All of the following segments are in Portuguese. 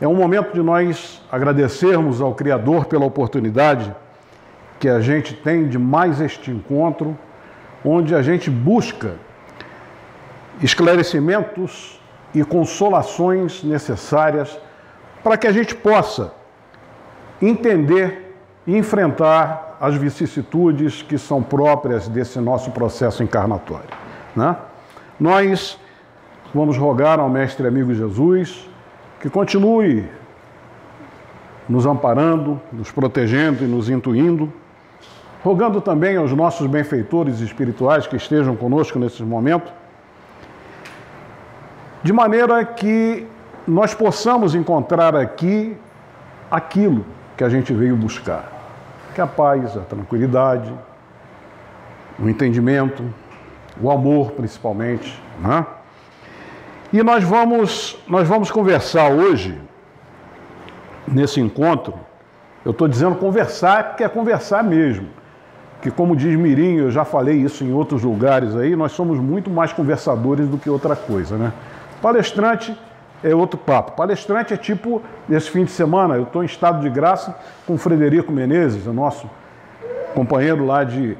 É um momento de nós agradecermos ao Criador pela oportunidade que a gente tem de mais este encontro, onde a gente busca esclarecimentos e consolações necessárias para que a gente possa entender e enfrentar as vicissitudes que são próprias desse nosso processo encarnatório, né? Nós vamos rogar ao Mestre Amigo Jesus que continue nos amparando, nos protegendo e nos intuindo, rogando também aos nossos benfeitores espirituais que estejam conosco nesses momentos, de maneira que nós possamos encontrar aqui aquilo que a gente veio buscar, que é a paz, a tranquilidade, o entendimento, o amor principalmente, né? E nós vamos conversar hoje, nesse encontro, eu estou dizendo conversar porque é conversar mesmo, que como diz Mirim, eu já falei isso em outros lugares aí, nós somos muito mais conversadores do que outra coisa, né? Palestrante é outro papo. Palestrante é tipo, esse fim de semana, eu estou em estado de graça com o Frederico Menezes, o nosso companheiro lá de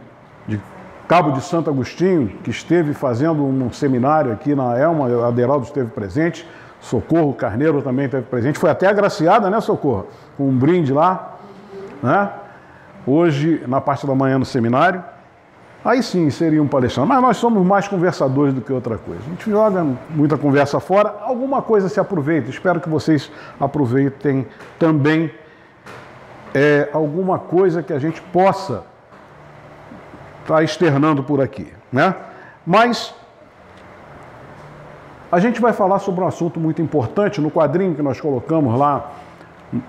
Cabo de Santo Agostinho, que esteve fazendo um seminário aqui na Elma, o Aderaldo esteve presente, Socorro Carneiro também esteve presente, foi até agraciada, né, Socorro? Com um brinde lá, né? Hoje, na parte da manhã no seminário. Aí sim, seria um palestrante. Mas nós somos mais conversadores do que outra coisa. A gente joga muita conversa fora, alguma coisa se aproveita. Espero que vocês aproveitem também alguma coisa que a gente possa estar externando por aqui, né? Mas a gente vai falar sobre um assunto muito importante no quadrinho que nós colocamos lá,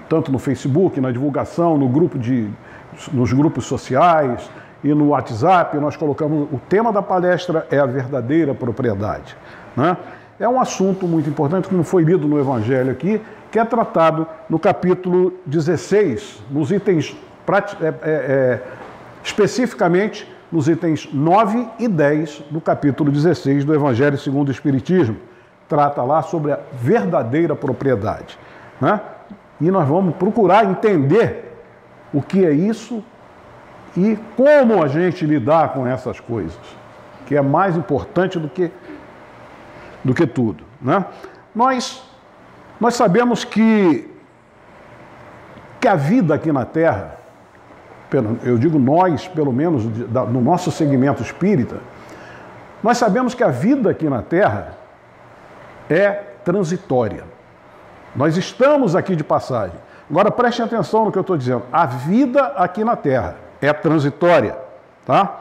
tanto no Facebook, na divulgação, nos grupos sociais e no WhatsApp. Nós colocamos o tema da palestra é a verdadeira propriedade, né? É um assunto muito importante que não foi lido no Evangelho aqui, que é tratado no capítulo 16, nos itens, especificamente nos itens 9 e 10 do capítulo 16 do Evangelho segundo o Espiritismo. Trata lá sobre a verdadeira propriedade, né? E nós vamos procurar entender o que é isso e como a gente lidar com essas coisas, que é mais importante do que tudo, né? Nós sabemos que a vida aqui na Terra, eu digo nós, pelo menos no nosso segmento espírita, nós sabemos que a vida aqui na Terra é transitória. Nós estamos aqui de passagem. Agora prestem atenção no que eu estou dizendo. A vida aqui na Terra é transitória, tá?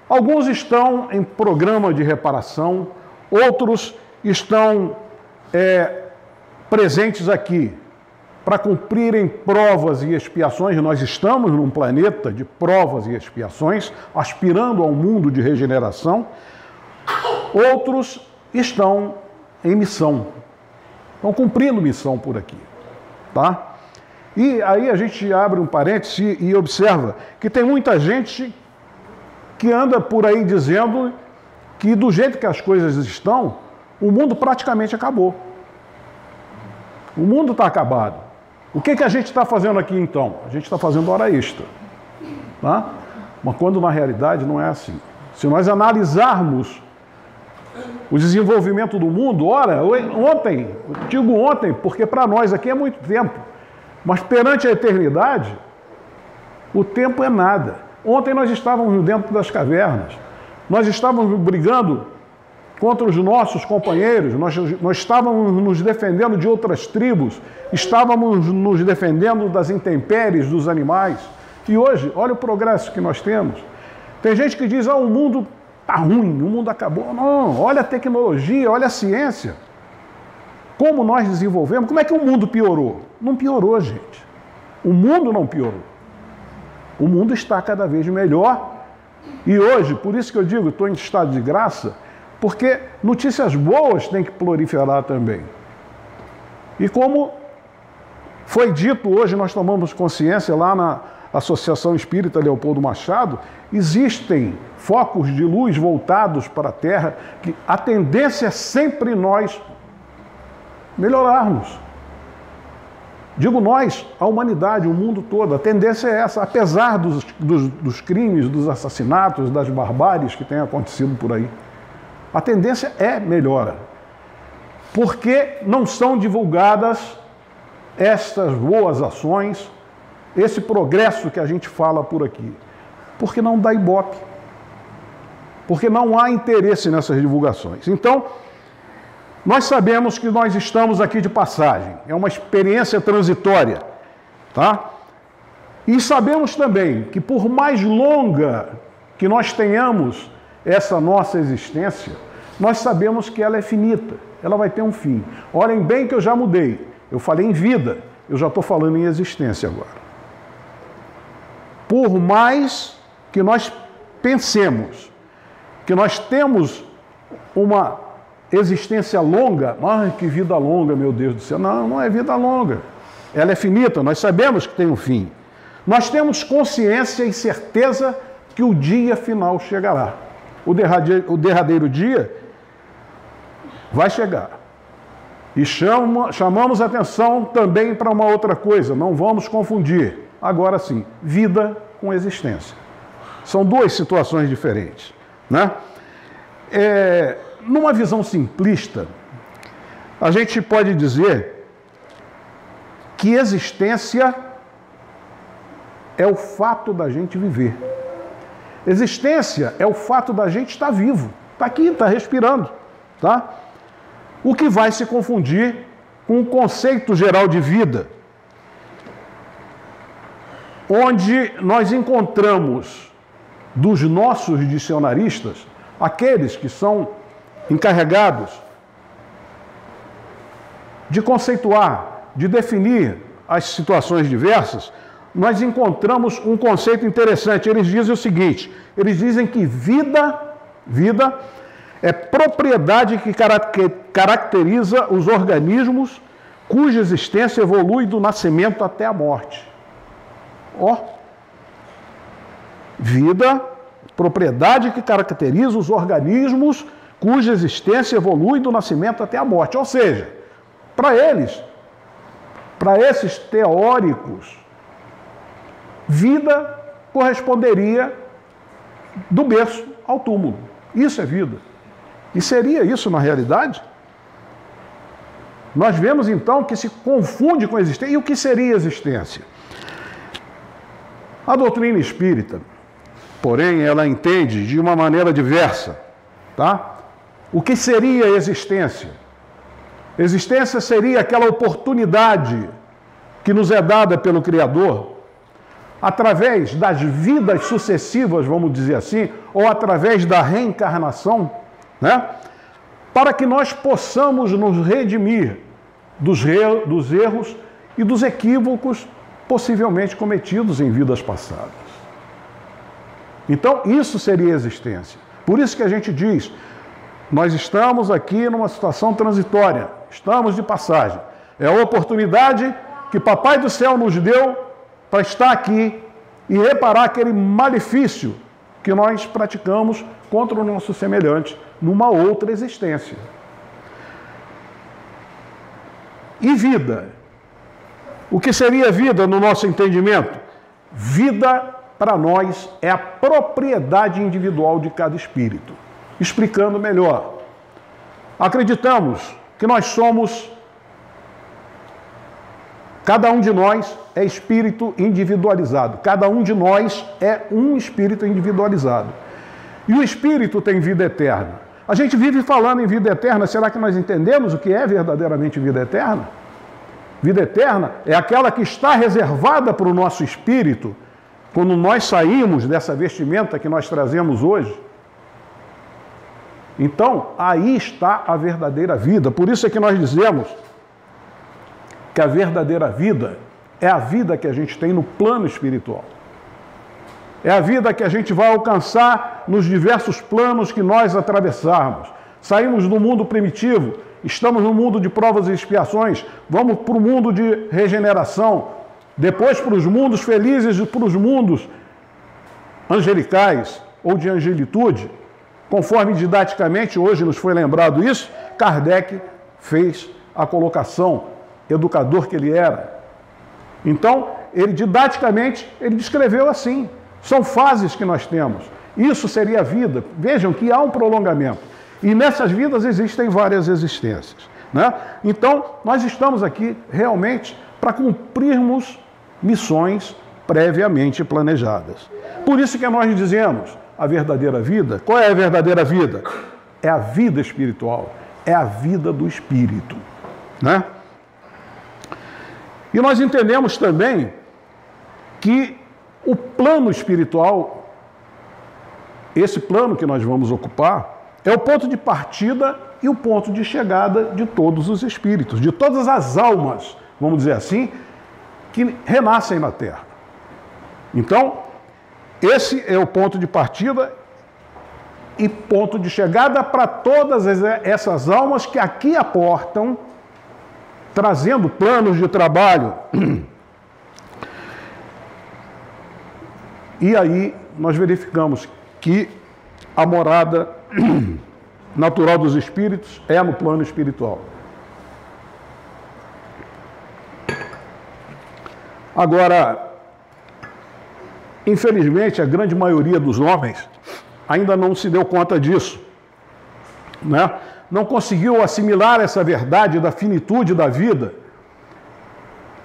Alguns estão em programa de reparação, outros estão presentes aqui para cumprirem provas e expiações. Nós estamos num planeta de provas e expiações, aspirando a um mundo de regeneração. Outros estão em missão, estão cumprindo missão por aqui, tá? E aí a gente abre um parêntese e observa que tem muita gente que anda por aí dizendo que do jeito que as coisas estão, o mundo praticamente acabou. O mundo está acabado. O que a gente está fazendo aqui então? A gente está fazendo hora extra, tá? Mas quando na realidade não é assim. Se nós analisarmos o desenvolvimento do mundo, ontem, digo ontem, porque para nós aqui é muito tempo, mas perante a eternidade, o tempo é nada. Ontem nós estávamos dentro das cavernas, nós estávamos brigando contra os nossos companheiros, nós estávamos nos defendendo de outras tribos, estávamos nos defendendo das intempéries dos animais. E hoje, olha o progresso que nós temos. Tem gente que diz, o mundo está ruim, o mundo acabou. Não, olha a tecnologia, olha a ciência. Como nós desenvolvemos, como é que o mundo piorou? Não piorou, gente. O mundo não piorou. O mundo está cada vez melhor. E hoje, por isso que eu digo, estou em estado de graça, porque notícias boas têm que proliferar também. E como foi dito hoje, nós tomamos consciência lá na Associação Espírita Leopoldo Machado, existem focos de luz voltados para a Terra, que a tendência é sempre nós melhorarmos. Digo nós, a humanidade, o mundo todo, a tendência é essa, apesar dos crimes, dos assassinatos, das barbáries que têm acontecido por aí. A tendência é melhora. Porque não são divulgadas estas boas ações, esse progresso que a gente fala por aqui? Porque não dá ibope. Porque não há interesse nessas divulgações. Então, nós sabemos que nós estamos aqui de passagem. É uma experiência transitória, tá? E sabemos também que por mais longa que nós tenhamos essa nossa existência, nós sabemos que ela é finita. Ela vai ter um fim. Olhem bem que eu já mudei. Eu falei em vida, eu já estou falando em existência agora. Por mais que nós pensemos que nós temos uma existência longa, ai, que vida longa, meu Deus do céu. Não, não é vida longa. Ela é finita, nós sabemos que tem um fim. Nós temos consciência e certeza que o dia final chegará. O derradeiro dia vai chegar. E chamamos atenção também para uma outra coisa, não vamos confundir. Agora sim, vida com existência. São duas situações diferentes, né? Numa visão simplista, a gente pode dizer que existência é o fato da gente viver. Existência é o fato da gente estar vivo, está aqui, está respirando, tá? O que vai se confundir com o conceito geral de vida, onde nós encontramos dos nossos dicionaristas, aqueles que são encarregados de conceituar, de definir as situações diversas, nós encontramos um conceito interessante. Eles dizem o seguinte, eles dizem que vida é propriedade que caracteriza os organismos cuja existência evolui do nascimento até a morte. Ó, vida, propriedade que caracteriza os organismos cuja existência evolui do nascimento até a morte. Ou seja, para eles, para esses teóricos, vida corresponderia do berço ao túmulo. Isso é vida. E seria isso na realidade? Nós vemos então que se confunde com a existência. E o que seria a existência? A doutrina espírita, porém, ela entende de uma maneira diversa, tá? O que seria a existência? Existência seria aquela oportunidade que nos é dada pelo Criador, através das vidas sucessivas, vamos dizer assim, ou através da reencarnação, né? Para que nós possamos nos redimir dos erros e dos equívocos possivelmente cometidos em vidas passadas. Então, isso seria a existência. Por isso que a gente diz, nós estamos aqui numa situação transitória, estamos de passagem. É a oportunidade que Papai do Céu nos deu para estar aqui e reparar aquele malefício que nós praticamos contra o nosso semelhante numa outra existência. E vida? O que seria vida no nosso entendimento? Vida, para nós, é a propriedade individual de cada espírito. Explicando melhor, acreditamos que nós somos, cada um de nós é espírito individualizado. Cada um de nós é um espírito individualizado. E o espírito tem vida eterna. A gente vive falando em vida eterna, será que nós entendemos o que é verdadeiramente vida eterna? Vida eterna é aquela que está reservada para o nosso espírito quando nós saímos dessa vestimenta que nós trazemos hoje. Então, aí está a verdadeira vida. Por isso é que nós dizemos que a verdadeira vida é a vida que a gente tem no plano espiritual. É a vida que a gente vai alcançar nos diversos planos que nós atravessarmos. Saímos do mundo primitivo, estamos no mundo de provas e expiações, vamos para o mundo de regeneração, depois para os mundos felizes e para os mundos angelicais ou de angelitude. Conforme didaticamente hoje nos foi lembrado isso, Kardec fez a colocação, educador que ele era, Então, ele didaticamente, ele descreveu assim. São fases que nós temos. Isso seria a vida. Vejam que há um prolongamento. E nessas vidas existem várias existências, né? Então, nós estamos aqui realmente para cumprirmos missões previamente planejadas. Por isso que nós dizemos, a verdadeira vida, qual é a verdadeira vida? É a vida espiritual, é a vida do Espírito, né? E nós entendemos também que o plano espiritual, esse plano que nós vamos ocupar, é o ponto de partida e o ponto de chegada de todos os espíritos, de todas as almas, vamos dizer assim, que renascem na Terra. Então, esse é o ponto de partida e ponto de chegada para todas essas almas que aqui aportam, trazendo planos de trabalho. E aí nós verificamos que a morada natural dos espíritos é no plano espiritual. Agora, infelizmente, a grande maioria dos homens ainda não se deu conta disso, né? Não conseguiu assimilar essa verdade da finitude da vida,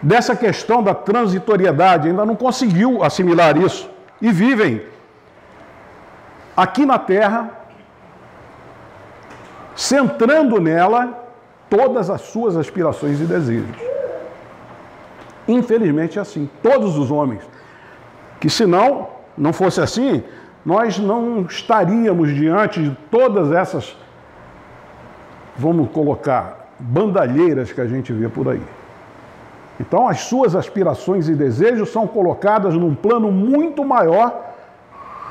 dessa questão da transitoriedade, ainda não conseguiu assimilar isso. E vivem aqui na Terra, centrando nela todas as suas aspirações e desejos. Infelizmente é assim, todos os homens. Que se não fosse assim, nós não estaríamos diante de todas essas, vamos colocar, bandalheiras que a gente vê por aí. Então as suas aspirações e desejos são colocadas num plano muito maior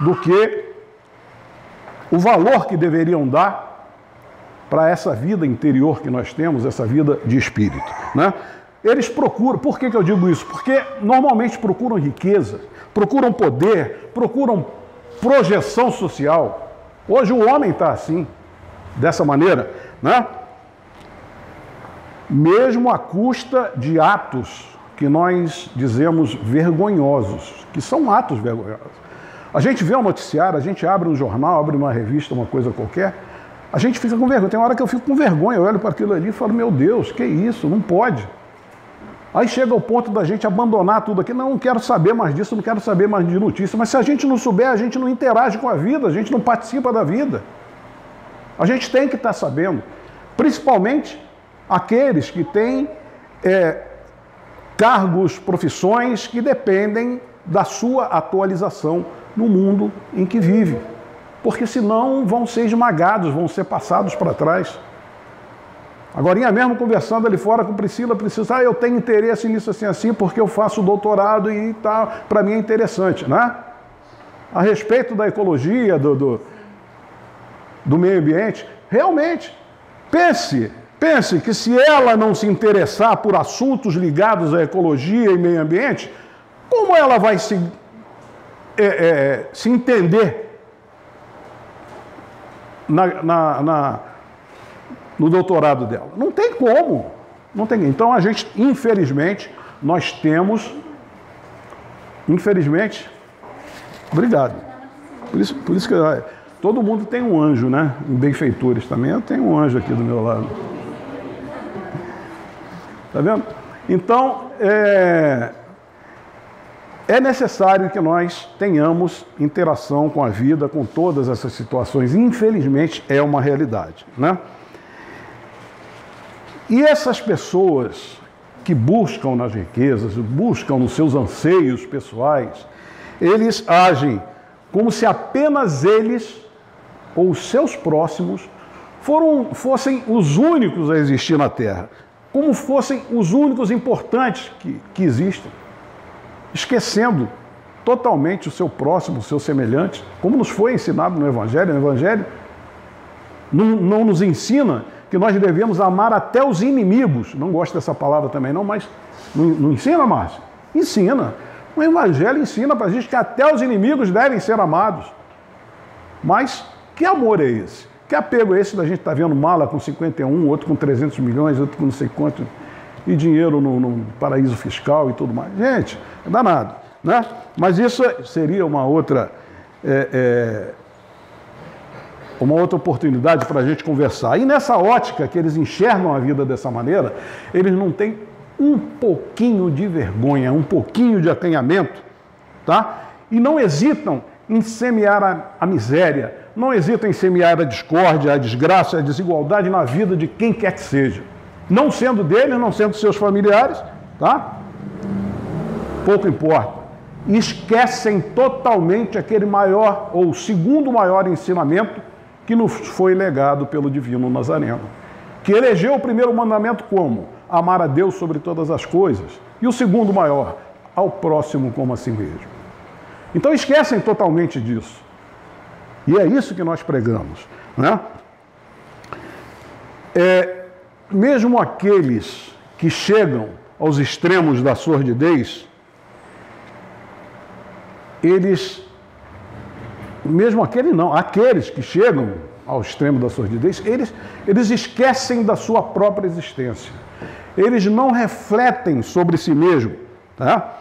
do que o valor que deveriam dar para essa vida interior que nós temos, essa vida de espírito, né? Eles procuram, por que eu digo isso? Porque normalmente procuram riqueza, procuram poder, procuram projeção social. Hoje o homem está assim, dessa maneira, né? Mesmo à custa de atos que nós dizemos vergonhosos, que são atos vergonhosos. A gente vê um noticiário, a gente abre um jornal, abre uma revista, uma coisa qualquer, a gente fica com vergonha. Tem uma hora que eu fico com vergonha, eu olho para aquilo ali e falo, meu Deus, que isso, não pode. Aí chega o ponto da gente abandonar tudo aqui, não quero saber mais disso, não quero saber mais de notícia, mas se a gente não souber, a gente não interage com a vida, a gente não participa da vida. A gente tem que estar sabendo, principalmente aqueles que têm cargos, profissões que dependem da sua atualização no mundo em que vive. Porque senão vão ser esmagados, vão ser passados para trás. Agorinha mesmo, conversando ali fora com Priscila, eu tenho interesse nisso assim, porque eu faço doutorado e tal, para mim é interessante, né? A respeito da ecologia, do meio ambiente, realmente, pense que se ela não se interessar por assuntos ligados à ecologia e meio ambiente, como ela vai se entender no doutorado dela? Não tem como. Não tem. Então a gente, infelizmente, nós temos, obrigado. Por isso que todo mundo tem um anjo, né? Em benfeitores também. Eu tenho um anjo aqui do meu lado. Tá vendo? Então, é necessário que nós tenhamos interação com a vida, com todas essas situações. Infelizmente, é uma realidade, né? E essas pessoas que buscam nas riquezas, buscam nos seus anseios pessoais, eles agem como se apenas eles ou os seus próximos fossem os únicos a existir na Terra, como fossem os únicos importantes que existem, esquecendo totalmente o seu próximo, o seu semelhante, como nos foi ensinado no Evangelho. No Evangelho não nos ensina que nós devemos amar até os inimigos. Não gosto dessa palavra também não, mas não ensina, Márcio? Ensina. O Evangelho ensina para a gente que até os inimigos devem ser amados. Mas que amor é esse? Que apego é esse da gente estar vendo mala com 51, outro com 300 milhões, outro com não sei quanto e dinheiro no paraíso fiscal e tudo mais. Gente, é danado, né? Mas isso seria uma outra oportunidade para a gente conversar. E nessa ótica que eles enxergam a vida dessa maneira, eles não têm um pouquinho de vergonha, um pouquinho de acanhamento, tá? E não hesitam em semear a miséria, não hesitam em semear a discórdia, a desgraça, a desigualdade na vida de quem quer que seja. Não sendo deles, não sendo seus familiares, tá? Pouco importa. E esquecem totalmente aquele maior, ou segundo maior ensinamento que nos foi legado pelo Divino Nazareno, que elegeu o primeiro mandamento como? Amar a Deus sobre todas as coisas. E o segundo maior, ao próximo como a si mesmo. Então esquecem totalmente disso. E é isso que nós pregamos, né? Mesmo aqueles que chegam aos extremos da sordidez, aqueles que chegam ao extremo da sordidez, eles esquecem da sua própria existência. Eles não refletem sobre si mesmos, tá?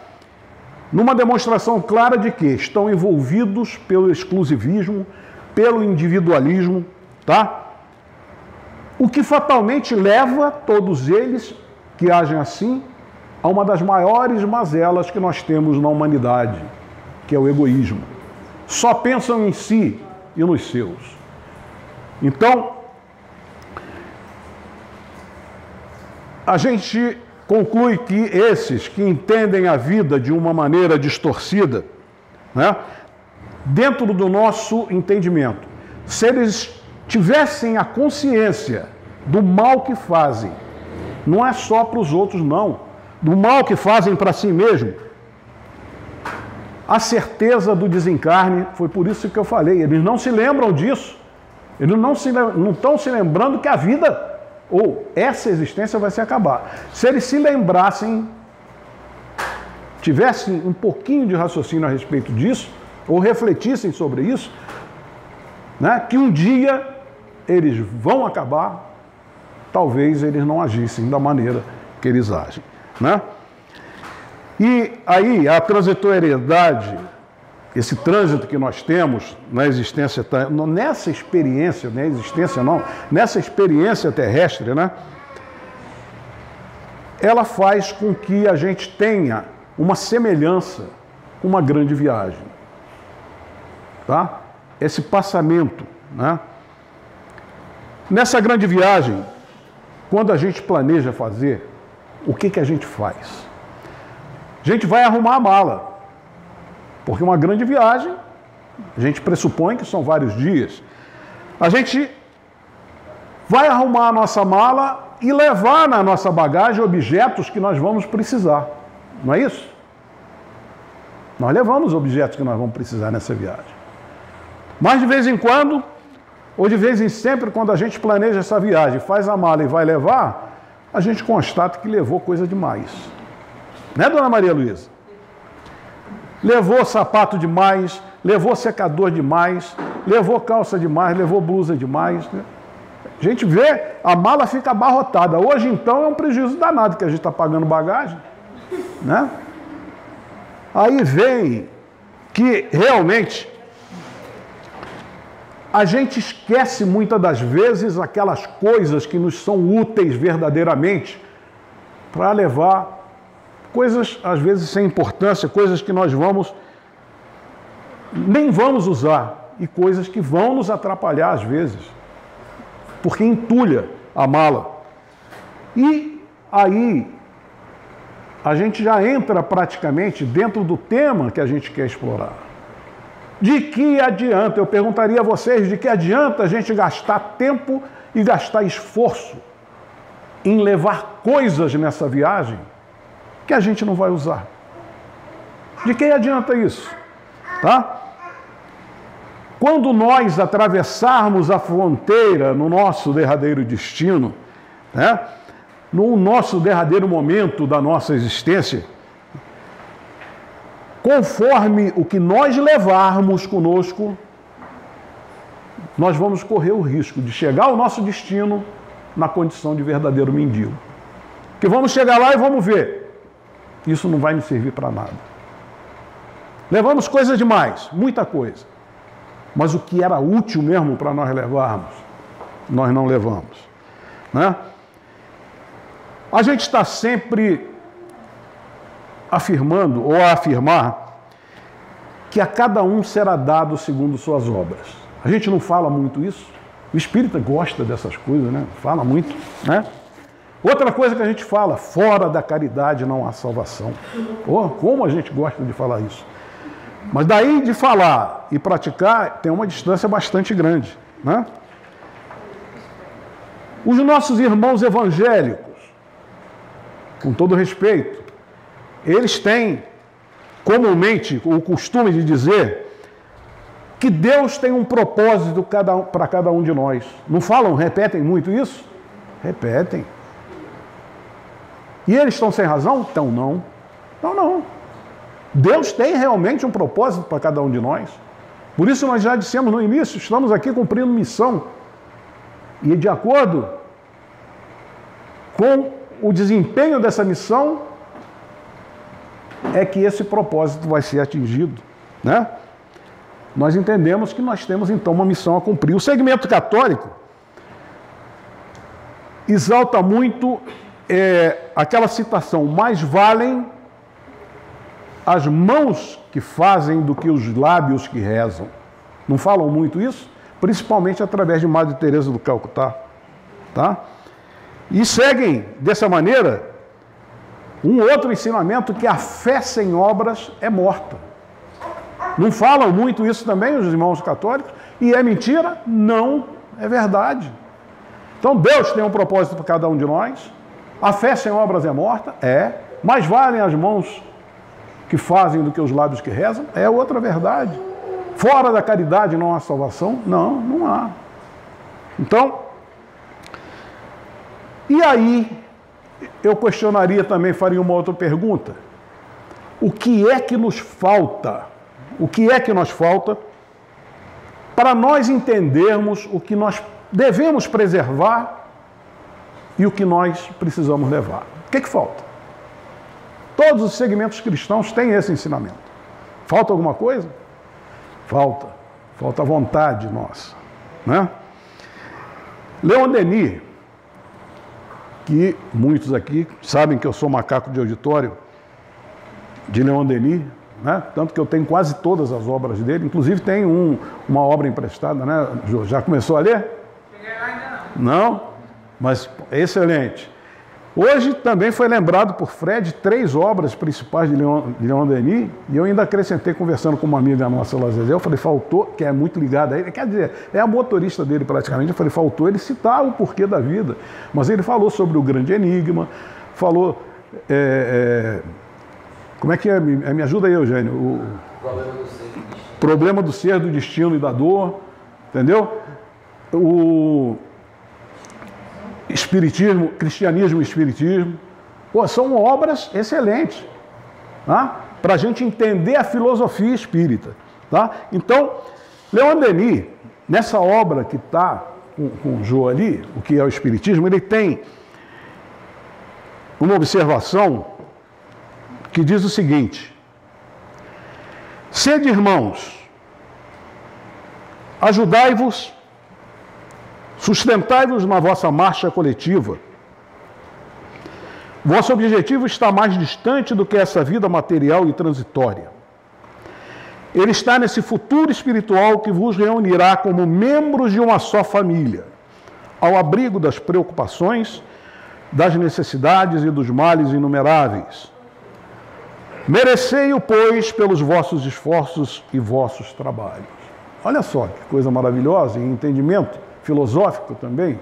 Numa demonstração clara de que estão envolvidos pelo exclusivismo, pelo individualismo, tá? O que fatalmente leva todos eles que agem assim a uma das maiores mazelas que nós temos na humanidade, que é o egoísmo. Só pensam em si e nos seus. Então, a gente conclui que esses que entendem a vida de uma maneira distorcida, né, dentro do nosso entendimento, se eles tivessem a consciência do mal que fazem, não é só para os outros, não, do mal que fazem para si mesmo, a certeza do desencarne, foi por isso que eu falei, eles não se lembram disso, eles não estão se lembrando que a vida ou essa existência vai se acabar. Se eles se lembrassem, tivessem um pouquinho de raciocínio a respeito disso, ou refletissem sobre isso, né, que um dia eles vão acabar, talvez eles não agissem da maneira que eles agem, né? E aí a transitoriedade, esse trânsito que nós temos na existência, nessa experiência, não é existência não, nessa experiência terrestre, né? Ela faz com que a gente tenha uma semelhança com uma grande viagem, tá? Esse passamento, né? Nessa grande viagem, quando a gente planeja fazer, o que a gente faz? A gente vai arrumar a mala. Porque uma grande viagem, a gente pressupõe que são vários dias. A gente vai arrumar a nossa mala e levar na nossa bagagem objetos que nós vamos precisar. Não é isso? Nós levamos objetos que nós vamos precisar nessa viagem. Mas de vez em quando, ou de vez em sempre, quando a gente planeja essa viagem, faz a mala e vai levar, a gente constata que levou coisa demais. Né, dona Maria Luísa? Levou sapato demais, levou secador demais, levou calça demais, levou blusa demais. Né? A gente vê, a mala fica abarrotada. Hoje, então, é um prejuízo danado que a gente está pagando bagagem. Né? Aí vem que, realmente, a gente esquece muitas das vezes aquelas coisas que nos são úteis verdadeiramente para levar coisas, às vezes, sem importância, coisas que nós nem vamos usar, e coisas que vão nos atrapalhar, às vezes, porque entulha a mala. E aí, a gente já entra praticamente dentro do tema que a gente quer explorar. De que adianta, eu perguntaria a vocês, de que adianta a gente gastar tempo e gastar esforço em levar coisas nessa viagem que a gente não vai usar? De que adianta isso? Tá? Quando nós atravessarmos a fronteira no nosso derradeiro destino, né, no nosso derradeiro momento da nossa existência, conforme o que nós levarmos conosco, nós vamos correr o risco de chegar ao nosso destino na condição de verdadeiro mendigo. que vamos chegar lá e vamos ver. Isso não vai nos servir para nada. Levamos coisa demais, muita coisa. Mas o que era útil mesmo para nós levarmos, nós não levamos. Né? A gente está sempre afirmando, ou a afirmar, que a cada um será dado segundo suas obras. A gente não fala muito isso. O espírita gosta dessas coisas, né? Fala muito, né? Outra coisa que a gente fala, fora da caridade não há salvação. Oh, como a gente gosta de falar isso. Mas daí de falar e praticar tem uma distância bastante grande, né? Os nossos irmãos evangélicos, com todo respeito, eles têm comumente o costume de dizer que Deus tem um propósito para cada um de nós. Não falam, repetem muito isso? Repetem. E eles estão sem razão? Então não. Não, não. Deus tem realmente um propósito para cada um de nós. Por isso nós já dissemos no início, estamos aqui cumprindo missão. E de acordo com o desempenho dessa missão, é que esse propósito vai ser atingido, né? Nós entendemos que nós temos então uma missão a cumprir. O segmento católico exalta muito aquela citação: mais valem as mãos que fazem do que os lábios que rezam. Não falam muito isso? Principalmente através de Madre Teresa do Calcutá, tá? E seguem dessa maneira um outro ensinamento, que a fé sem obras é morta. Não falam muito isso também os irmãos católicos? E é mentira? Não, é verdade. Então Deus tem um propósito para cada um de nós. A fé sem obras é morta? É. Mais valem as mãos que fazem do que os lábios que rezam? É outra verdade. Fora da caridade não há salvação? Não, não há. Então, e aí eu questionaria também, faria uma outra pergunta. O que é que nos falta? O que é que nos falta para nós entendermos o que nós devemos preservar e o que nós precisamos levar? O que é que falta? Todos os segmentos cristãos têm esse ensinamento. Falta alguma coisa? Falta. Falta a vontade nossa, né? Leon Denis, que muitos aqui sabem que eu sou macaco de auditório de Leon Denis, né? Tanto que eu tenho quase todas as obras dele, inclusive tem uma obra emprestada, né? Já começou a ler? Ainda não. Não? Mas excelente. Hoje também foi lembrado por Fred 3 obras principais de Leon Denis, e eu ainda acrescentei, conversando com uma amiga nossa, Lazezé, eu falei, faltou, que é muito ligada a ele, quer dizer, é a motorista dele praticamente, eu falei, faltou ele citar o porquê da vida. Mas ele falou sobre o grande enigma, falou, como é que é? Me ajuda aí, Eugênio. Problema do ser, do destino e da dor, entendeu? O espiritismo, cristianismo e espiritismo, pô, são obras excelentes, tá? Para a gente entender a filosofia espírita, tá? Então, Leon Denis, nessa obra que está com o Jô ali, o que é o espiritismo, ele tem uma observação que diz o seguinte: sede irmãos, ajudai-vos, sustentai-vos na vossa marcha coletiva. Vosso objetivo está mais distante do que essa vida material e transitória. Ele está nesse futuro espiritual que vos reunirá como membros de uma só família, ao abrigo das preocupações, das necessidades e dos males inumeráveis. Merecei-o, pois, pelos vossos esforços e vossos trabalhos. Olha só que coisa maravilhosa, e entendimento filosófico também,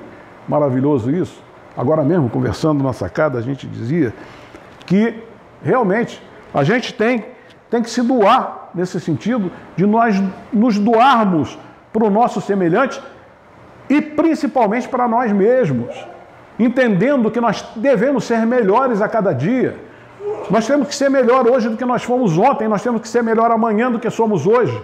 maravilhoso isso. Agora mesmo, conversando na sacada, a gente dizia que realmente a gente tem que se doar nesse sentido de nós nos doarmos para o nosso semelhante e principalmente para nós mesmos, entendendo que nós devemos ser melhores a cada dia. Nós temos que ser melhor hoje do que nós fomos ontem, nós temos que ser melhor amanhã do que somos hoje.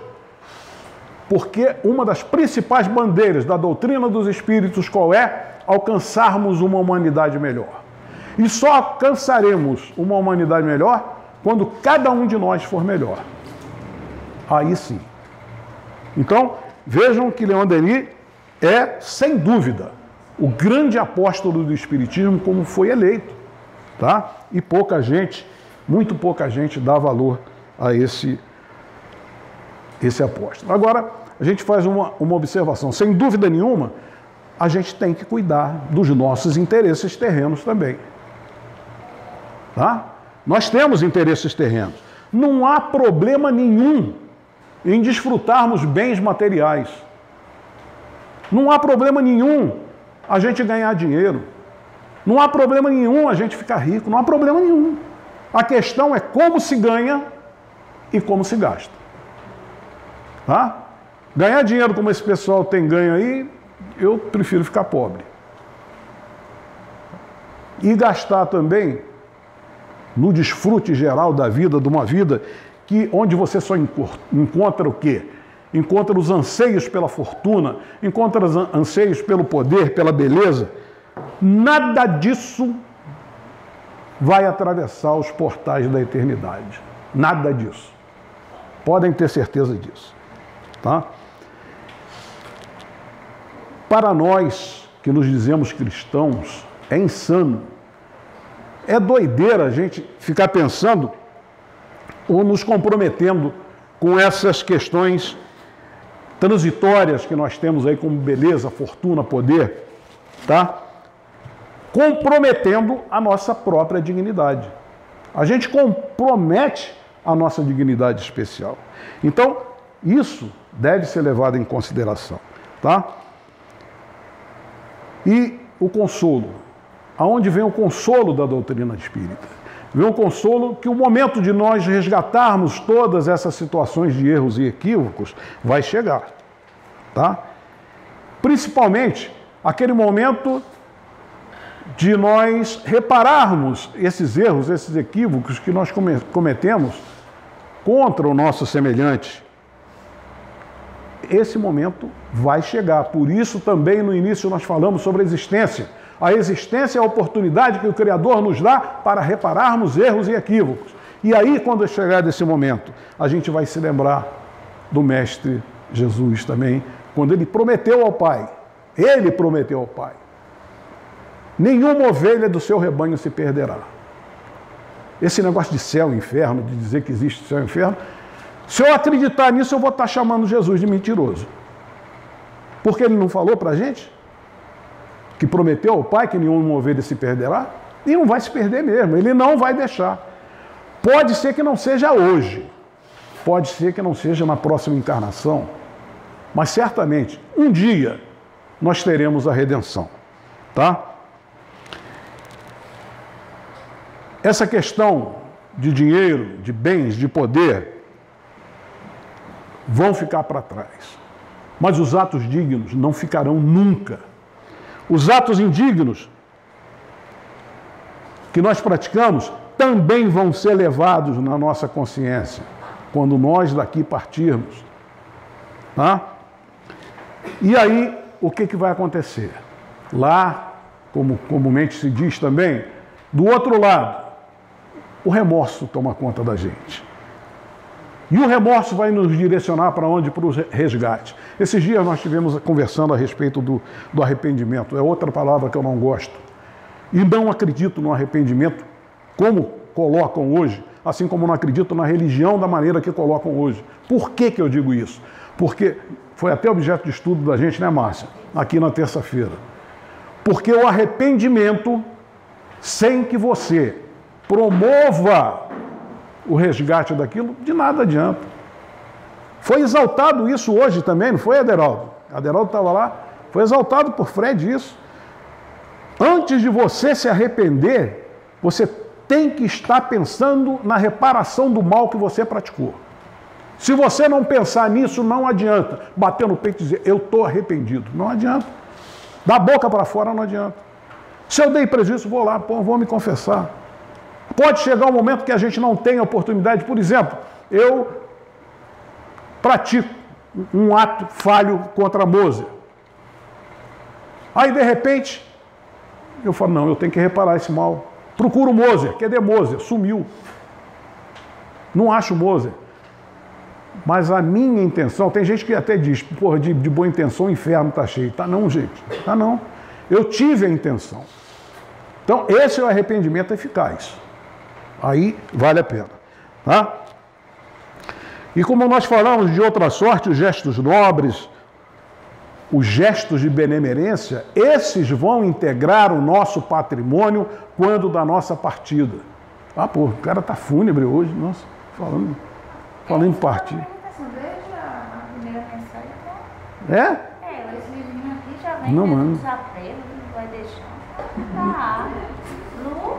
Porque uma das principais bandeiras da doutrina dos espíritos qual é? Alcançarmos uma humanidade melhor. E só alcançaremos uma humanidade melhor quando cada um de nós for melhor. Aí sim. Então, vejam que Leon Denis é, sem dúvida, o grande apóstolo do Espiritismo como foi eleito. Tá? E pouca gente, muito pouca gente dá valor a esse apóstolo. Agora, a gente faz uma observação. Sem dúvida nenhuma, a gente tem que cuidar dos nossos interesses terrenos também. Tá? Nós temos interesses terrenos. Não há problema nenhum em desfrutarmos bens materiais. Não há problema nenhum a gente ganhar dinheiro. Não há problema nenhum a gente ficar rico. Não há problema nenhum. A questão é como se ganha e como se gasta. Tá? Ganhar dinheiro como esse pessoal tem ganho aí, eu prefiro ficar pobre. E gastar também no desfrute geral da vida, de uma vida onde você só encontra o quê? Encontra os anseios pela fortuna, encontra os anseios pelo poder, pela beleza. Nada disso vai atravessar os portais da eternidade. Nada disso. Podem ter certeza disso. Tá? Para nós que nos dizemos cristãos, é insano. É doideira a gente ficar pensando ou nos comprometendo com essas questões transitórias que nós temos aí como beleza, fortuna, poder, tá? Comprometendo a nossa própria dignidade. A gente compromete a nossa dignidade especial. Então, isso deve ser levado em consideração, tá? E o consolo. Aonde vem o consolo da doutrina espírita? Vem o consolo que o momento de nós resgatarmos todas essas situações de erros e equívocos vai chegar, tá? Principalmente aquele momento de nós repararmos esses erros, esses equívocos que nós cometemos contra o nosso semelhante. Esse momento vai chegar. Por isso também no início nós falamos sobre a existência. A existência é a oportunidade que o Criador nos dá para repararmos erros e equívocos. E aí, quando chegar desse momento, a gente vai se lembrar do Mestre Jesus também, quando ele prometeu ao Pai. Ele prometeu ao Pai. Nenhuma ovelha do seu rebanho se perderá. Esse negócio de céu e inferno, de dizer que existe céu e inferno, se eu acreditar nisso, eu vou estar chamando Jesus de mentiroso. Porque ele não falou para a gente que prometeu ao Pai que nenhuma ovelha se perderá? E não vai se perder mesmo, ele não vai deixar. Pode ser que não seja hoje, pode ser que não seja na próxima encarnação, mas certamente, um dia, nós teremos a redenção. Tá? Essa questão de dinheiro, de bens, de poder, vão ficar para trás. Mas os atos dignos não ficarão nunca. Os atos indignos que nós praticamos também vão ser levados na nossa consciência quando nós daqui partirmos. Tá? E aí, o que vai acontecer? Lá, como comumente se diz também, do outro lado, o remorso toma conta da gente. E o remorso vai nos direcionar para onde? Para o resgate. Esses dias nós estivemos conversando a respeito do arrependimento. É outra palavra que eu não gosto. E não acredito no arrependimento como colocam hoje, assim como não acredito na religião da maneira que colocam hoje. Por que eu digo isso? Porque foi até objeto de estudo da gente, né, Márcia? Aqui na terça-feira. Porque o arrependimento, sem que você promova o resgate daquilo, de nada adianta. Foi exaltado isso hoje também, não foi, Aderaldo? Aderaldo estava lá. Foi exaltado por Fred isso. Antes de você se arrepender, você tem que estar pensando na reparação do mal que você praticou. Se você não pensar nisso, não adianta bater no peito e dizer, eu estou arrependido. Não adianta. Da boca para fora não adianta. Se eu dei prejuízo, vou lá, vou me confessar. Pode chegar um momento que a gente não tenha oportunidade. Por exemplo, eu pratico um ato falho contra a Moser. Aí, de repente, eu falo, não, eu tenho que reparar esse mal. Procuro o Moser. Cadê Moser? Sumiu. Não acho o Moser. Mas a minha intenção, tem gente que até diz, porra, de boa intenção o inferno está cheio. Tá não, gente. Tá não. Eu tive a intenção. Então, esse é o arrependimento eficaz. Aí vale a pena. Tá? E como nós falamos de outra sorte, os gestos nobres, os gestos de benemerência, esses vão integrar o nosso patrimônio quando da nossa partida. Ah, pô, o cara tá fúnebre hoje, nossa, falando em partida. A primeira mensagem, É? esse livrinho aqui já vem Não, mano. dos apelos, não vai deixar. Lu?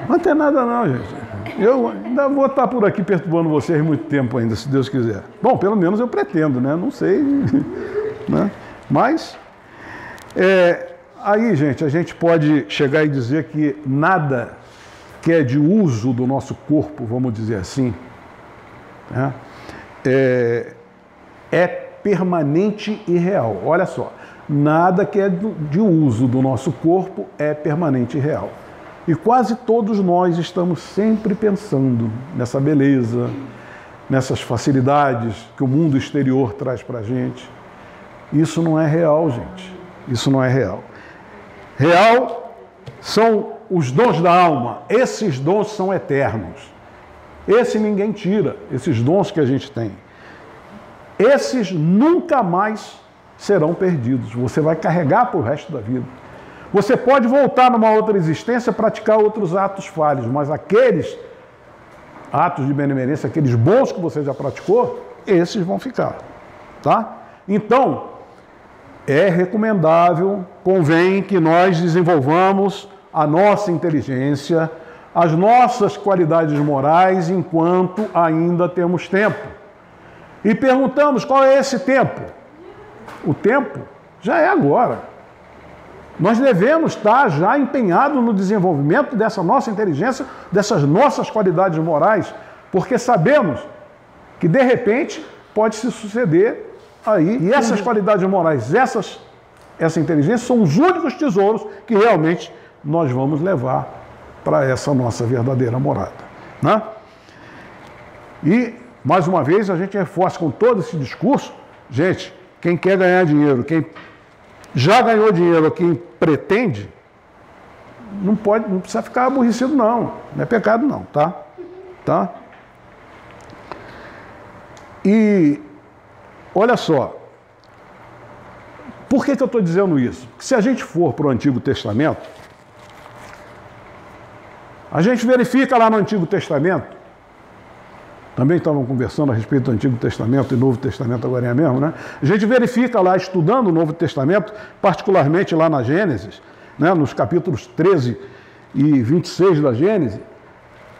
Não tem nada não, gente. Eu ainda vou estar por aqui perturbando vocês muito tempo ainda, se Deus quiser. Bom, pelo menos eu pretendo, né? Não sei. Né? Mas, aí, gente, a gente pode chegar e dizer que nada que é de uso do nosso corpo, vamos dizer assim, né? É permanente e real. Olha só, nada que é de uso do nosso corpo é permanente e real. E quase todos nós estamos sempre pensando nessa beleza, nessas facilidades que o mundo exterior traz para a gente. Isso não é real, gente. Isso não é real. Real são os dons da alma. Esses dons são eternos. Esse ninguém tira, esses dons que a gente tem. Esses nunca mais serão perdidos. Você vai carregar para o resto da vida. Você pode voltar numa outra existência, praticar outros atos falhos, mas aqueles atos de benemerência, aqueles bons que você já praticou, esses vão ficar, tá? Então, é recomendável, convém que nós desenvolvamos a nossa inteligência, as nossas qualidades morais enquanto ainda temos tempo. E perguntamos qual é esse tempo? O tempo já é agora. Nós devemos estar já empenhados no desenvolvimento dessa nossa inteligência, dessas nossas qualidades morais, porque sabemos que, de repente, pode se suceder aí. E essas qualidades morais, essa inteligência, são os únicos tesouros que realmente nós vamos levar para essa nossa verdadeira morada. Né? E, mais uma vez, a gente reforça com todo esse discurso, gente, quem quer ganhar dinheiro, quem já ganhou dinheiro, quem pretende, não precisa ficar aborrecido não é pecado não, tá? E olha só, por que eu estou dizendo isso? Porque se a gente for para o Antigo Testamento, a gente verifica lá no Antigo Testamento, também estavam conversando a respeito do Antigo Testamento e Novo Testamento agora é mesmo, né? A gente verifica lá, estudando o Novo Testamento, particularmente lá na Gênesis, né, nos capítulos 13 e 26 da Gênesis,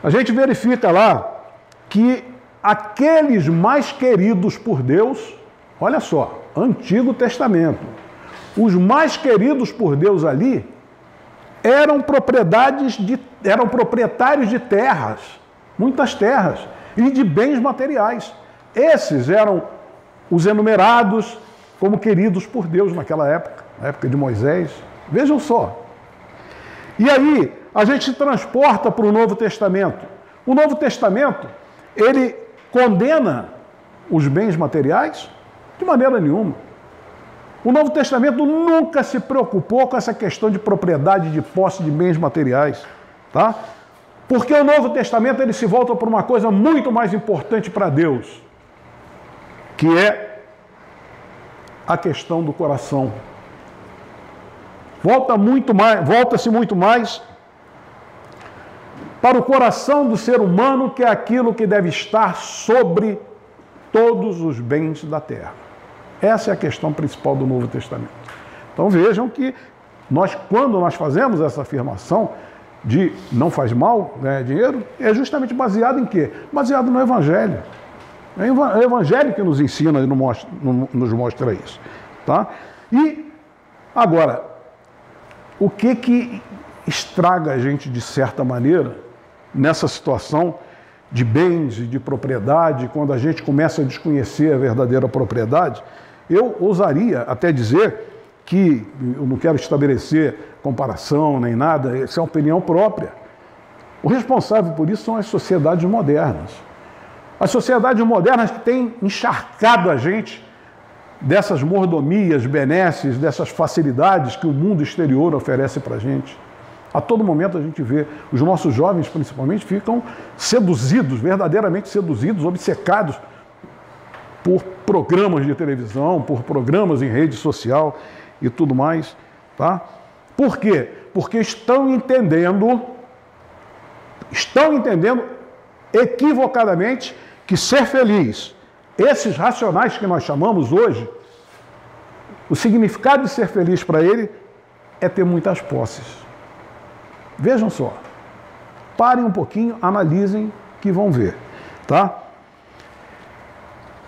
a gente verifica lá que aqueles mais queridos por Deus, olha só, Antigo Testamento, os mais queridos por Deus ali eram proprietários de terras, muitas terras, e de bens materiais. Esses eram os enumerados como queridos por Deus naquela época, na época de Moisés. Vejam só. E aí, a gente se transporta para o Novo Testamento. O Novo Testamento, ele condena os bens materiais? De maneira nenhuma. O Novo Testamento nunca se preocupou com essa questão de propriedade, de posse de bens materiais, tá? Porque o Novo Testamento ele se volta para uma coisa muito mais importante para Deus, que é a questão do coração. Volta-se muito mais para o coração do ser humano, que é aquilo que deve estar sobre todos os bens da terra. Essa é a questão principal do Novo Testamento. Então vejam que quando nós fazemos essa afirmação de não faz mal ganhar dinheiro, é justamente baseado em quê? Baseado no Evangelho. É o Evangelho que nos ensina e nos mostra isso. Tá? E, agora, o que estraga a gente, de certa maneira, nessa situação de bens e de propriedade, quando a gente começa a desconhecer a verdadeira propriedade? Eu ousaria até dizer que eu não quero estabelecer comparação nem nada, isso é uma opinião própria. O responsável por isso são as sociedades modernas. As sociedades modernas que têm encharcado a gente dessas mordomias, benesses, dessas facilidades que o mundo exterior oferece para a gente. A todo momento a gente vê, os nossos jovens principalmente ficam seduzidos, verdadeiramente seduzidos, obcecados por programas de televisão, por programas em rede social e tudo mais. Tá? Por quê? Porque estão entendendo equivocadamente que ser feliz, esses racionais que nós chamamos hoje, o significado de ser feliz para ele é ter muitas posses. Vejam só, parem um pouquinho, analisem que vão ver, tá?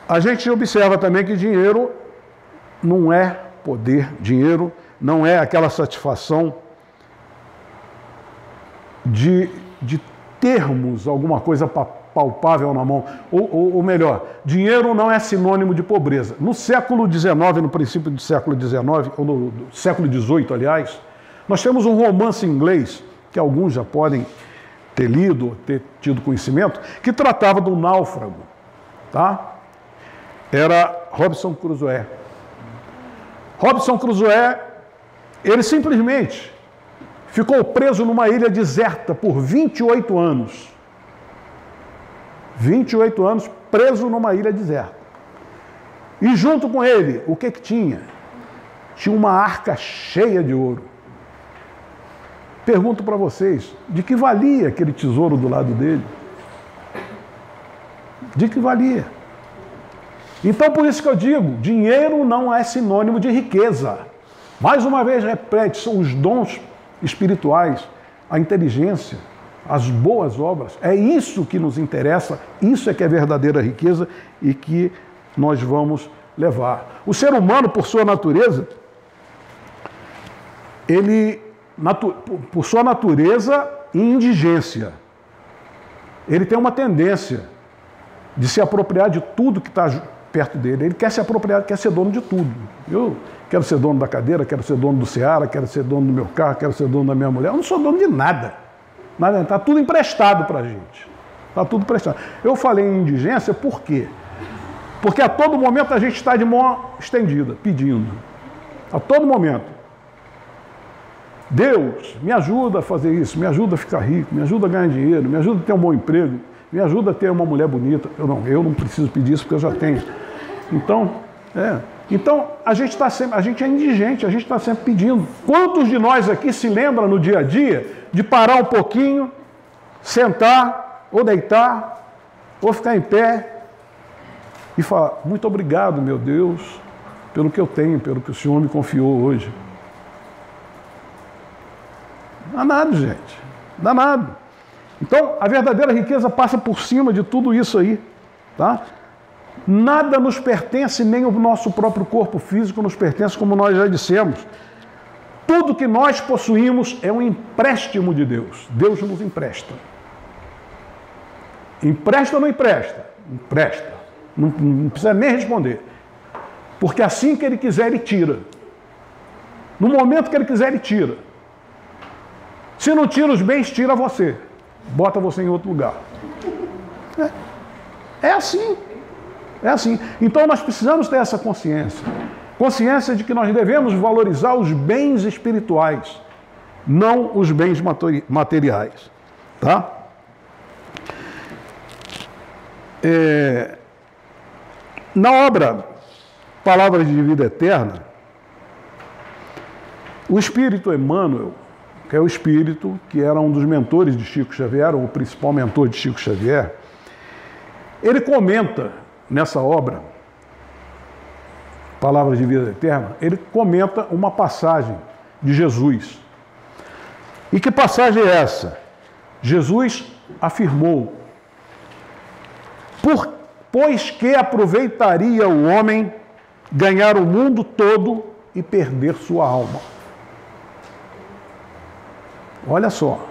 A gente observa também que dinheiro não é poder, dinheiro não é aquela satisfação de termos alguma coisa palpável na mão, ou melhor, dinheiro não é sinônimo de pobreza. No século XIX, no princípio do século XIX, ou no século XVIII, aliás, nós temos um romance inglês, que alguns já podem ter lido, ter tido conhecimento, que tratava do náufrago, tá? Era Robinson Crusoe. Robinson Crusoe, ele simplesmente ficou preso numa ilha deserta por 28 anos. 28 anos preso numa ilha deserta. E junto com ele, o que tinha? Tinha uma arca cheia de ouro. Pergunto para vocês, de que valia aquele tesouro do lado dele? De que valia? Então, por isso que eu digo, dinheiro não é sinônimo de riqueza. Mais uma vez, repete, são os dons espirituais, a inteligência, as boas obras. É isso que nos interessa, isso é que é verdadeira riqueza e que nós vamos levar. O ser humano, por sua natureza, por sua natureza e indigência, ele tem uma tendência de se apropriar de tudo que está perto dele. Ele quer se apropriar, quer ser dono de tudo. Eu quero ser dono da cadeira, quero ser dono do Ceará, quero ser dono do meu carro, quero ser dono da minha mulher. Eu não sou dono de nada. Está tudo emprestado para a gente. Está tudo emprestado. Eu falei em indigência por quê? Porque a todo momento a gente está de mão estendida, pedindo. A todo momento. Deus, me ajuda a fazer isso, me ajuda a ficar rico, me ajuda a ganhar dinheiro, me ajuda a ter um bom emprego, me ajuda a ter uma mulher bonita. Eu não preciso pedir isso porque eu já tenho. Então a gente é indigente, a gente está sempre pedindo. Quantos de nós aqui se lembram no dia a dia de parar um pouquinho, sentar, ou deitar, ou ficar em pé e falar, muito obrigado, meu Deus, pelo que eu tenho, pelo que o Senhor me confiou hoje. Danado, gente. Danado. Então, a verdadeira riqueza passa por cima de tudo isso aí. Tá? Nada nos pertence, nem o nosso próprio corpo físico nos pertence, como nós já dissemos. Tudo que nós possuímos é um empréstimo de Deus. Deus nos empresta. Empresta ou não empresta? Empresta. Não precisa nem responder. Porque assim que Ele quiser, Ele tira. No momento que Ele quiser, Ele tira. Se não tira os bens, tira você. Bota você em outro lugar. É assim. É assim. Então nós precisamos ter essa consciência. Consciência de que nós devemos valorizar os bens espirituais, não os bens materiais. Tá? Na obra Palavras de Vida Eterna, o Espírito Emmanuel, que é o Espírito que era um dos mentores de Chico Xavier, ou o principal mentor de Chico Xavier, ele comenta nessa obra, Palavras de Vida Eterna, ele comenta uma passagem de Jesus. E que passagem é essa? Jesus afirmou, pois que aproveitaria o homem ganhar o mundo todo e perder sua alma. Olha só,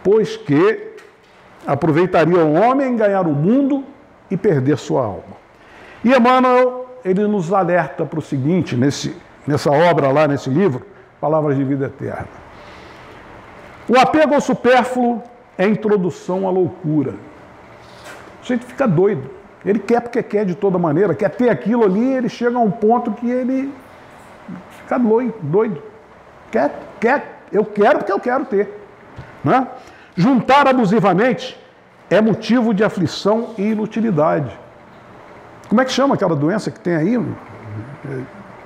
pois que aproveitaria o homem ganhar o mundo e perder sua alma. E Emmanuel, ele nos alerta para o seguinte, nessa obra lá, nesse livro, Palavras de Vida Eterna. O apego ao supérfluo é a introdução à loucura. A gente fica doido. Ele quer porque quer de toda maneira, quer ter aquilo ali, ele chega a um ponto que ele fica doido. Eu quero porque eu quero ter. Né? Juntar abusivamente é motivo de aflição e inutilidade. Como é que chama aquela doença que tem aí?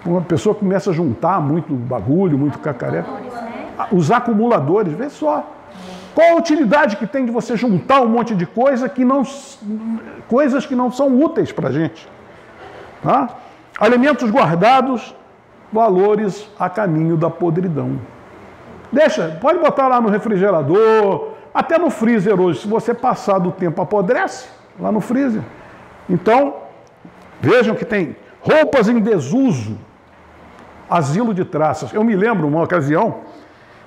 Uma pessoa começa a juntar muito bagulho, muito cacaré. Os acumuladores, vê só. Qual a utilidade que tem de você juntar um monte de coisas que não são úteis para a gente? Tá? Alimentos guardados, valores a caminho da podridão. Pode botar lá no refrigerador, até no freezer hoje. Se você passar do tempo, apodrece lá no freezer. Então, vejam que tem roupas em desuso, asilo de traças. Eu me lembro, uma ocasião,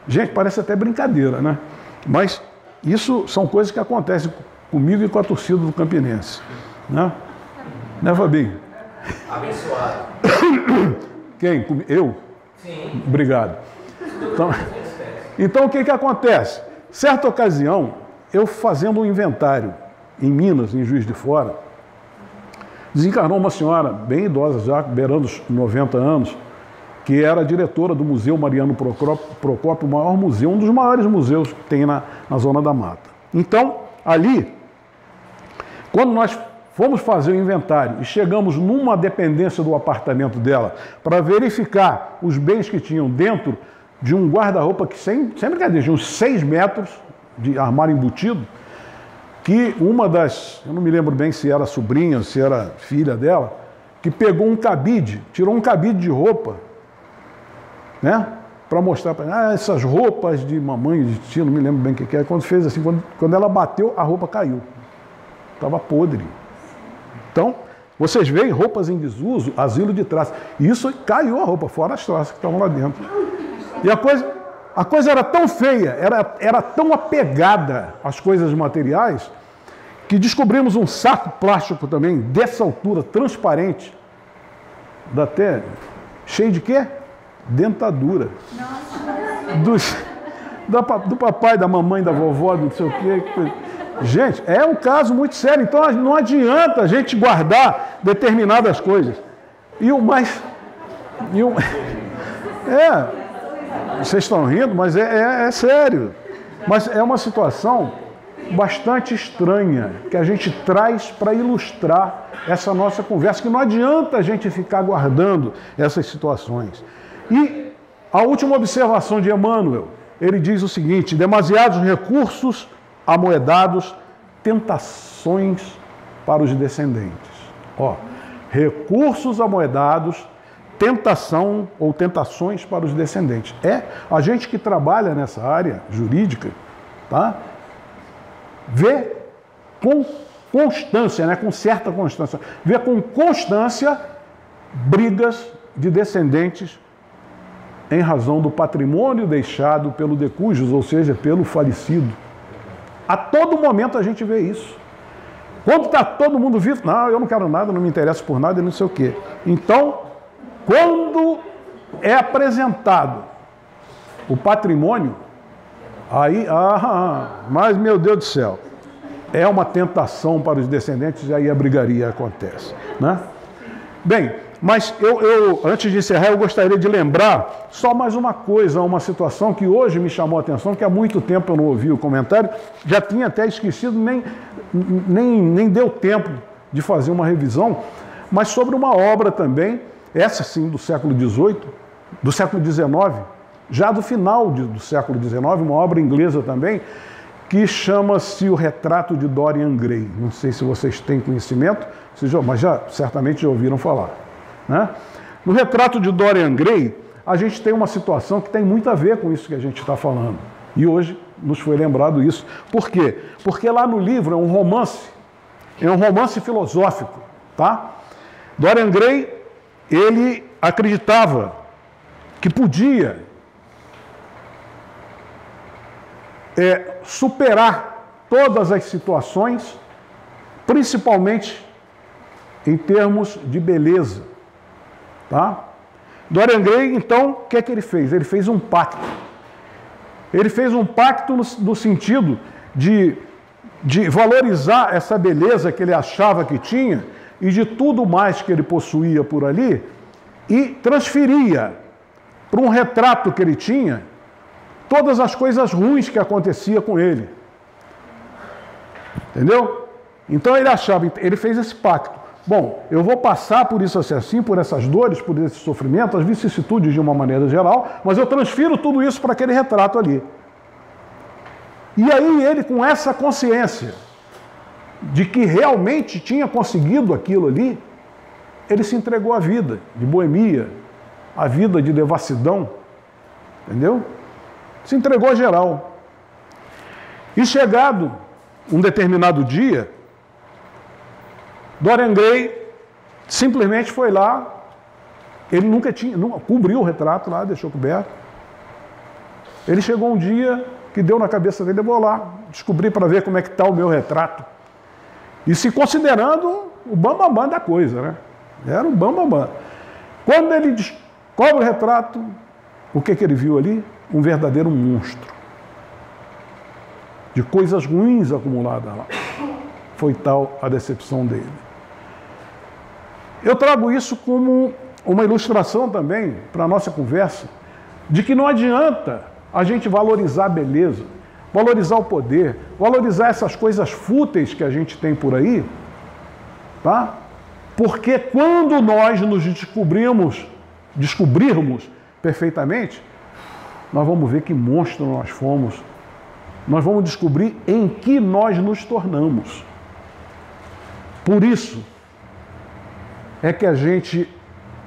gente, parece até brincadeira, né? Mas isso são coisas que acontecem comigo e com a torcida do Campinense. Né, Fabinho? Abençoado. Quem? Eu? Sim. Obrigado. Então o que acontece? Certa ocasião, eu fazendo um inventário em Minas, em Juiz de Fora, desencarnou uma senhora bem idosa já, beirando os 90 anos, que era diretora do Museu Mariano Procópio, o maior museu, um dos maiores museus que tem na Zona da Mata. Então, ali, quando nós fomos fazer o inventário e chegamos numa dependência do apartamento dela para verificar os bens que tinham dentro de um guarda-roupa que, sem brincadeira, de uns 6 metros de armário embutido, que uma das, eu não me lembro bem se era sobrinha, se era filha dela, que pegou um cabide, tirou um cabide de roupa, né? Para mostrar para ela, essas roupas de mamãe, de tia, não me lembro bem o que é. Quando fez assim, quando ela bateu, a roupa caiu. Estava podre. Então, vocês veem roupas em desuso, asilo de traças. E isso caiu a roupa, fora as traças que estavam lá dentro. E a coisa era tão feia, era tão apegada às coisas materiais, que descobrimos um saco plástico também, dessa altura, transparente, até cheio de quê? Dentadura. Do papai, da mamãe, da vovó, do não sei o quê. Gente, é um caso muito sério. Então não adianta a gente guardar determinadas coisas. Vocês estão rindo, mas é sério. Mas é uma situação bastante estranha que a gente traz para ilustrar essa nossa conversa, que não adianta a gente ficar guardando essas situações. E a última observação de Emmanuel, ele diz o seguinte: demasiados recursos amoedados, tentações para os descendentes. Recursos amoedados, tentação ou tentações para os descendentes. A gente que trabalha nessa área jurídica, tá? Vê com constância, né? Com certa constância, vê com constância brigas de descendentes em razão do patrimônio deixado pelo decujus, ou seja, pelo falecido. A todo momento a gente vê isso. Quando está todo mundo vivo, não, eu não quero nada, não me interesso por nada, não sei o quê. Então, quando é apresentado o patrimônio, aí, mas meu Deus do céu, é uma tentação para os descendentes e aí a brigaria acontece, né? Bem, mas eu antes de encerrar, eu gostaria de lembrar só mais uma coisa, uma situação que hoje me chamou a atenção, que há muito tempo eu não ouvi o comentário, já tinha até esquecido, nem deu tempo de fazer uma revisão, mas sobre uma obra também, essa sim do século XVIII, do século XIX, já do final do século XIX, uma obra inglesa também, que chama-se O Retrato de Dorian Gray. Não sei se vocês têm conhecimento, mas certamente já ouviram falar. Né? No Retrato de Dorian Gray, a gente tem uma situação que tem muito a ver com isso que a gente está falando. E hoje nos foi lembrado isso. Por quê? Porque lá no livro é um romance filosófico. Tá? Dorian Gray, ele acreditava que podia superar todas as situações, principalmente em termos de beleza. Tá? Dorian Gray, então, o que é que ele fez? Ele fez um pacto. Ele fez um pacto no sentido de valorizar essa beleza que ele achava que tinha e de tudo mais que ele possuía por ali e transferia para um retrato que ele tinha todas as coisas ruins que acontecia com ele. Entendeu? Então ele fez esse pacto. Bom, eu vou passar por isso assim, por essas dores, por esse sofrimento, as vicissitudes de uma maneira geral, mas eu transfiro tudo isso para aquele retrato ali. E aí ele, com essa consciência de que realmente tinha conseguido aquilo ali, ele se entregou à vida de boemia, à vida de devassidão, entendeu? Se entregou a geral. E chegado um determinado dia, Dorian Gray simplesmente foi lá, ele nunca cobriu o retrato lá, deixou coberto. Ele chegou um dia que deu na cabeça dele, eu vou lá descobrir para ver como é que está o meu retrato. E se considerando o bambambam da coisa, né? Era o bambambam. Quando ele descobre o retrato, o que ele viu ali? Um verdadeiro monstro. De coisas ruins acumuladas lá. Foi tal a decepção dele. Eu trago isso como uma ilustração também para a nossa conversa, de que não adianta a gente valorizar a beleza, valorizar o poder, valorizar essas coisas fúteis que a gente tem por aí, tá? Porque quando nós nos descobrirmos perfeitamente, nós vamos ver que monstro nós fomos, nós vamos descobrir em que nós nos tornamos. Por isso é que a gente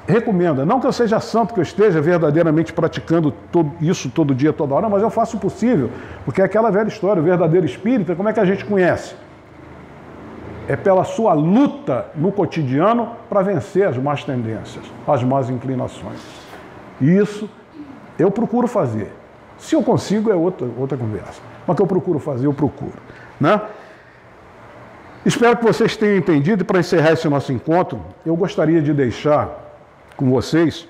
recomenda, não que eu seja santo, que eu esteja verdadeiramente praticando isso todo dia, toda hora, mas eu faço o possível, porque é aquela velha história, o verdadeiro espírita, como é que a gente conhece? É pela sua luta no cotidiano para vencer as más tendências, as más inclinações. E isso eu procuro fazer. Se eu consigo, é outra conversa. Mas que eu procuro fazer, eu procuro. Né? Espero que vocês tenham entendido, e para encerrar esse nosso encontro, eu gostaria de deixar com vocês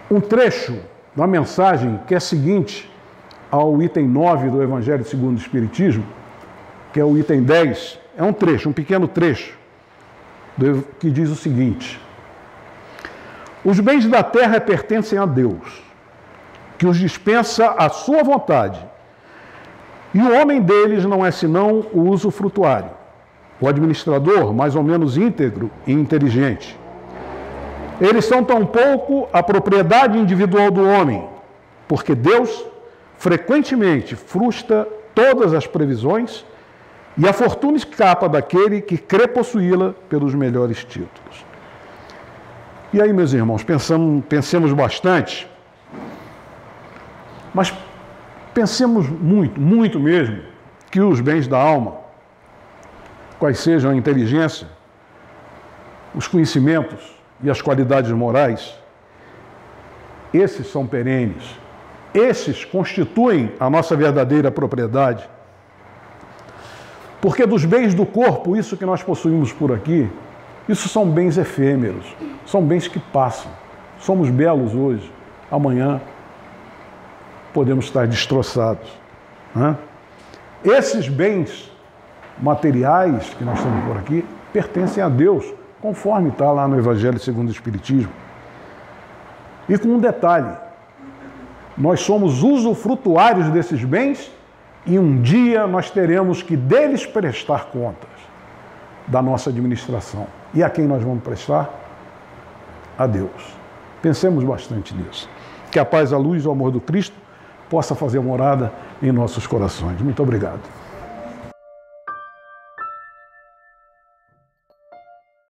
um trecho da mensagem que é seguinte ao item 9 do Evangelho segundo o Espiritismo, que é o item 10, é um trecho, um pequeno trecho, que diz o seguinte: os bens da terra pertencem a Deus, que os dispensa à sua vontade, e o homem deles não é senão o usufrutuário, o administrador mais ou menos íntegro e inteligente. Eles são tampouco a propriedade individual do homem, porque Deus frequentemente frustra todas as previsões e a fortuna escapa daquele que crê possuí-la pelos melhores títulos. E aí, meus irmãos, pensemos bastante, mas pensemos muito, muito mesmo, que os bens da alma, quais sejam a inteligência, os conhecimentos e as qualidades morais, esses são perenes, esses constituem a nossa verdadeira propriedade. Porque dos bens do corpo, isso que nós possuímos por aqui, isso são bens efêmeros, são bens que passam. Somos belos hoje, amanhã podemos estar destroçados. Né? Esses bens materiais que nós temos por aqui pertencem a Deus, conforme está lá no Evangelho segundo o Espiritismo. E com um detalhe, nós somos usufrutuários desses bens e um dia nós teremos que deles prestar contas da nossa administração. E a quem nós vamos prestar? A Deus. Pensemos bastante nisso. Que a paz, a luz e o amor do Cristo possa fazer morada em nossos corações. Muito obrigado.